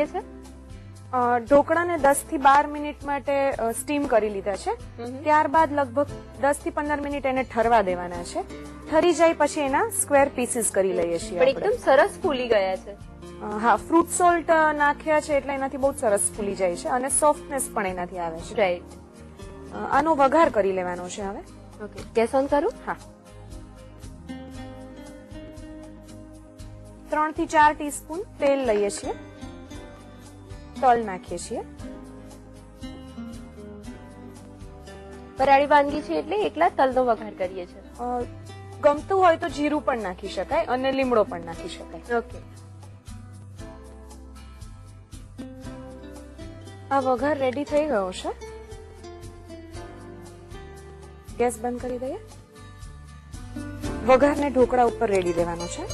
છે? ઢોકળાને 10 થી 12 મિનિટ માટે સ્ટીમ કરી લીધા છે. ત્યારબાદ લગભગ 10 થી 15 મિનિટ એને ઠરવા દેવાના છે. ઠરી જાય પછી એના સ્ક્વેર પીસીસ કરી લઈએ છીએ. પણ એકદમ સરસ ફૂલી ગયા છે. હા, ફ્રૂટ સોલ્ટ નાખ્યા છે એટલે એનાથી બહુ સરસ ફૂલી જાય છે અને સોફ્ટનેસ પણ એનાથી આવે છે. રાઈટ. આનો વઘાર કરી લેવાનો છે હવે. ઓકે, ગેસ ઓન કરું? હા. 3 થી 4 ટીસ્પૂન તેલ લઈએ છીએ. તલ નાખીએ છીએ. વરાળી વાનગી છે એટલે એકલા તલનો વઘાર કરીએ છીએ. ગમતું હોય તો જીરું પણ નાખી શકાય અને લીમડો પણ નાખી શકાય. ઓકે. આ વઘાર રેડી થઈ ગયો છે. ગેસ બંધ કરી દઈએ. વઘારને ઢોકળા ઉપર રેડી દેવાનો છે.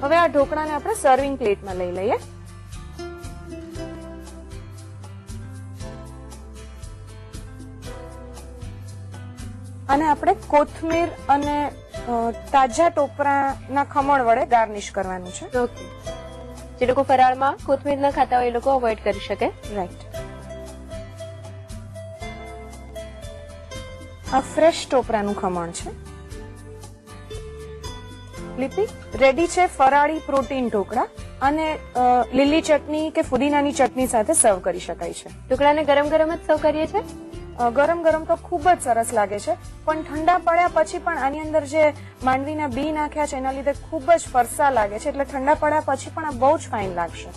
હવે આ ઢોકળાને આપણે સર્વિંગ પ્લેટમાં લઈ લઈએ. અને આપણે કોથમીર અને તાજા ટોપરાના ખમણ વડે ગાર્નિશ કરવાનું છે. ઓકે. જે લોકો ફરાળમાં કોથમીર ના ખાતા હોય એ લોકો અવોઇડ કરી શકે. રાઈટ. આ ફ્રેશ ટોપરાનું ખમણ છે. લિપિ રેડી છે ફરાળી પ્રોટીન ઢોકળા અને લીલી ચટણી કે ફુદીનાની ચટણી સાથે સર્વ કરી શકાય છે. ઢોકળાને ગરમ ગરમ જ સર્વ કરીએ છીએ. ગરમ ગરમ તો ખૂબ જ સરસ લાગે છે, પણ ઠંડા પડ્યા પછી પણ આની અંદર જે માંડવીના બી નાખ્યા છે એના લીધે ખૂબ જ ફરસા લાગે છે, એટલે ઠંડા પડ્યા પછી પણ આ બહુ જ ફાઇન લાગશે.